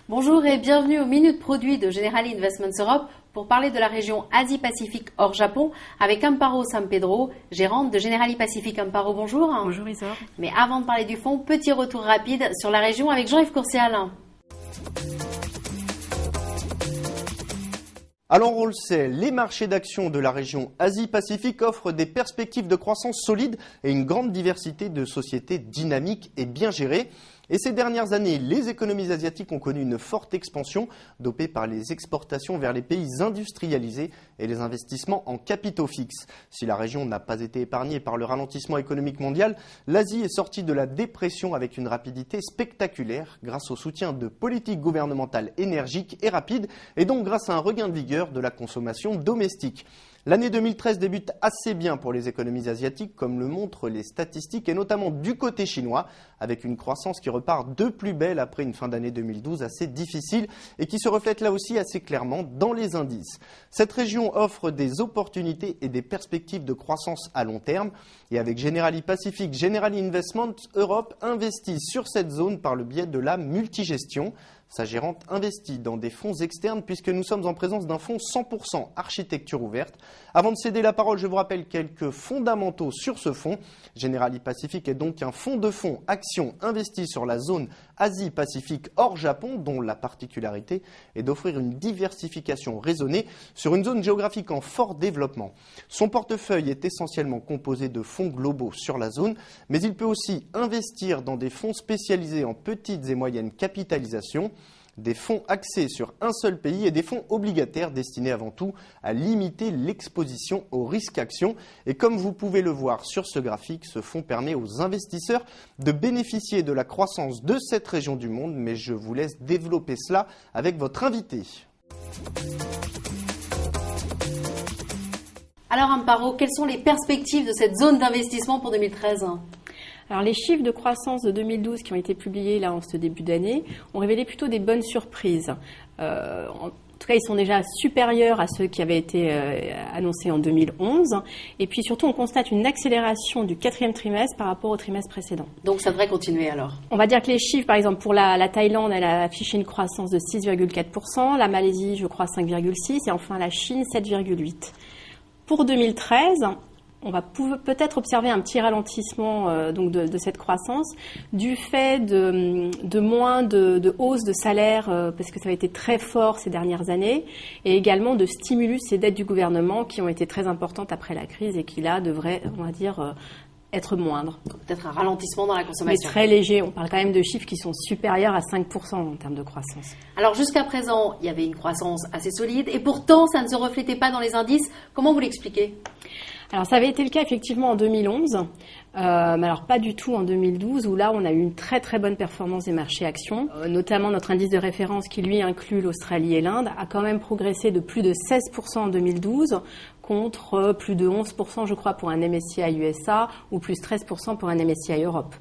Bonjour et bienvenue aux Minutes Produits de Generali Investments Europe pour parler de la région Asie-Pacifique hors Japon avec Amparo San Pedro, gérante de Generali Pacifique. Amparo, bonjour. Bonjour Isor. Mais avant de parler du fonds, petit retour rapide sur la région avec Jean-Yves Courcial. Alors on le sait, les marchés d'actions de la région Asie-Pacifique offrent des perspectives de croissance solides et une grande diversité de sociétés dynamiques et bien gérées. Et ces dernières années, les économies asiatiques ont connu une forte expansion, dopée par les exportations vers les pays industrialisés et les investissements en capitaux fixes. Si la région n'a pas été épargnée par le ralentissement économique mondial, l'Asie est sortie de la dépression avec une rapidité spectaculaire grâce au soutien de politiques gouvernementales énergiques et rapides et donc grâce à un regain de vigueur de la consommation domestique. L'année 2013 débute assez bien pour les économies asiatiques, comme le montrent les statistiques, et notamment du côté chinois, avec une croissance qui repart de plus belle après une fin d'année 2012 assez difficile et qui se reflète là aussi assez clairement dans les indices. Cette région offre des opportunités et des perspectives de croissance à long terme, et avec Generali Pacifique, Generali Investments Europe investit sur cette zone par le biais de la multigestion. Sa gérante investit dans des fonds externes puisque nous sommes en présence d'un fonds 100% architecture ouverte. Avant de céder la parole, je vous rappelle quelques fondamentaux sur ce fonds. Generali Pacifique est donc un fonds de fonds actions investi sur la zone Asie-Pacifique hors Japon, dont la particularité est d'offrir une diversification raisonnée sur une zone géographique en fort développement. Son portefeuille est essentiellement composé de fonds globaux sur la zone, mais il peut aussi investir dans des fonds spécialisés en petites et moyennes capitalisations, des fonds axés sur un seul pays et des fonds obligataires destinés avant tout à limiter l'exposition au risque action. Et comme vous pouvez le voir sur ce graphique, ce fonds permet aux investisseurs de bénéficier de la croissance de cette région du monde. Mais je vous laisse développer cela avec votre invité. Alors Amparo, quelles sont les perspectives de cette zone d'investissement pour 2013 ? Alors les chiffres de croissance de 2012 qui ont été publiés là en ce début d'année ont révélé plutôt des bonnes surprises. En tout cas, ils sont déjà supérieurs à ceux qui avaient été annoncés en 2011. Et puis surtout, on constate une accélération du quatrième trimestre par rapport au trimestre précédent. Donc ça devrait continuer alors ? On va dire que les chiffres, par exemple, pour la Thaïlande, elle a affiché une croissance de 6,4%, la Malaisie, je crois, 5,6%, et enfin la Chine, 7,8%. Pour 2013, on va peut-être observer un petit ralentissement donc de cette croissance du fait de moins de hausse de salaire parce que ça a été très fort ces dernières années et également de stimulus et d'aides du gouvernement qui ont été très importantes après la crise et qui là devraient, on va dire, être moindres. Peut-être un ralentissement dans la consommation. Mais très léger. On parle quand même de chiffres qui sont supérieurs à 5% en termes de croissance. Alors jusqu'à présent, il y avait une croissance assez solide et pourtant ça ne se reflétait pas dans les indices. Comment vous l'expliquez ? Alors ça avait été le cas effectivement en 2011, mais alors pas du tout en 2012 où là on a eu une très très bonne performance des marchés actions. Notamment notre indice de référence qui lui inclut l'Australie et l'Inde a quand même progressé de plus de 16% en 2012 contre plus de 11% je crois pour un MSCI USA ou plus 13% pour un MSCI Europe.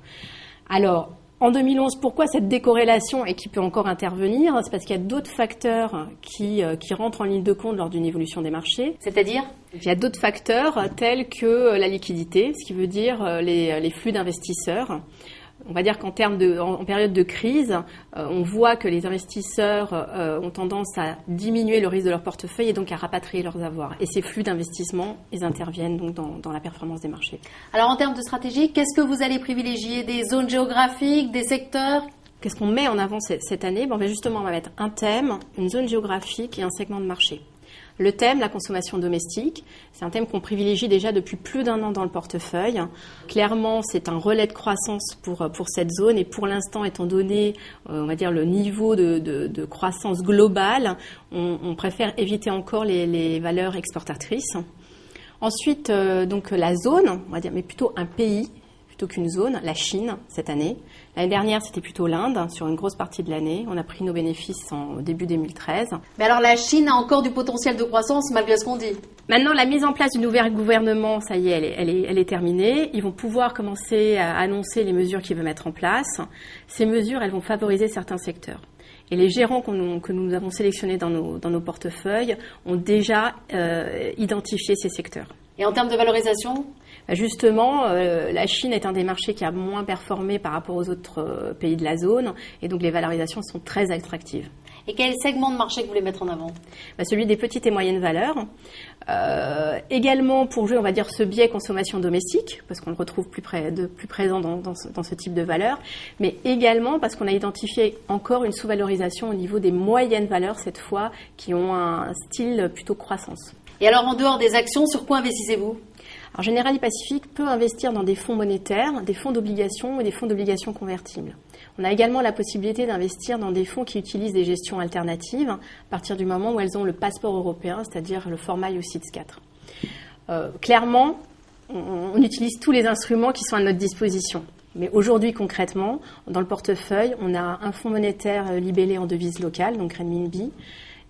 Alors en 2011, pourquoi cette décorrélation et qui peut encore intervenir ? C'est parce qu'il y a d'autres facteurs qui rentrent en ligne de compte lors d'une évolution des marchés. C'est-à-dire ? Il y a d'autres facteurs tels que la liquidité, ce qui veut dire les flux d'investisseurs. On va dire qu'en période de crise, on voit que les investisseurs ont tendance à diminuer le risque de leur portefeuille et donc à rapatrier leurs avoirs. Et ces flux d'investissement, ils interviennent donc dans la performance des marchés. Alors en termes de stratégie, qu'est-ce que vous allez privilégier ? Des zones géographiques, des secteurs ? Qu'est-ce qu'on met en avant cette année ? Justement, on va mettre un thème, une zone géographique et un segment de marché. Le thème, la consommation domestique, c'est un thème qu'on privilégie déjà depuis plus d'un an dans le portefeuille. Clairement, c'est un relais de croissance pour cette zone et pour l'instant, étant donné, on va dire, le niveau de croissance globale, on préfère éviter encore les valeurs exportatrices. Ensuite, donc la zone, on va dire, mais plutôt un pays plutôt qu'une zone, la Chine cette année. L'année dernière, c'était plutôt l'Inde sur une grosse partie de l'année. On a pris nos bénéfices en début 2013. Mais alors la Chine a encore du potentiel de croissance malgré ce qu'on dit. Maintenant, la mise en place du nouvel gouvernement, ça y est, elle est terminée. Ils vont pouvoir commencer à annoncer les mesures qu'ils veulent mettre en place. Ces mesures, elles vont favoriser certains secteurs. Et les gérants que nous avons sélectionnés dans nos portefeuilles ont déjà identifié ces secteurs. Et en termes de valorisation ? Justement, la Chine est un des marchés qui a moins performé par rapport aux autres pays de la zone, et donc les valorisations sont très attractives. Et quel segment de marché que vous voulez mettre en avant ? Celui des petites et moyennes valeurs. Également pour jouer, on va dire, ce biais consommation domestique, parce qu'on le retrouve plus présent dans ce type de valeurs, mais également parce qu'on a identifié encore une sous-valorisation au niveau des moyennes valeurs, cette fois, qui ont un style plutôt croissance. Et alors, en dehors des actions, sur quoi investissez-vous ? Alors, Generali Pacific peut investir dans des fonds monétaires, des fonds d'obligations et des fonds d'obligations convertibles. On a également la possibilité d'investir dans des fonds qui utilisent des gestions alternatives à partir du moment où elles ont le passeport européen, c'est-à-dire le format UCITS 4. Clairement, on utilise tous les instruments qui sont à notre disposition. Mais aujourd'hui, concrètement, dans le portefeuille, on a un fonds monétaire libellé en devise locale, donc renminbi,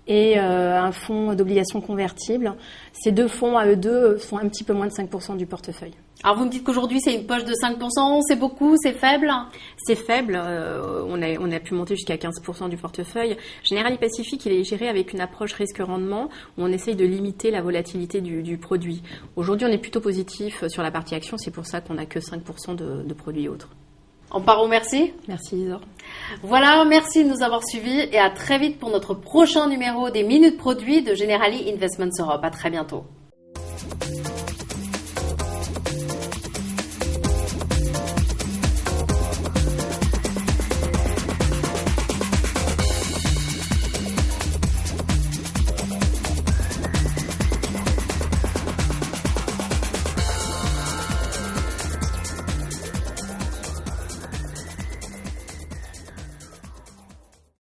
et un fonds d'obligations convertibles. Ces deux fonds, à eux deux, font un petit peu moins de 5% du portefeuille. Alors vous me dites qu'aujourd'hui c'est une poche de 5%, c'est beaucoup, c'est faible ? C'est faible, on a pu monter jusqu'à 15% du portefeuille. Generali Pacific, il est géré avec une approche risque-rendement où on essaye de limiter la volatilité du produit. Aujourd'hui, on est plutôt positif sur la partie action, c'est pour ça qu'on n'a que 5% de produits autres. Amparo, merci. Merci Isor. Voilà, merci de nous avoir suivis et à très vite pour notre prochain numéro des Minutes Produits de Generali Investments Europe. À très bientôt.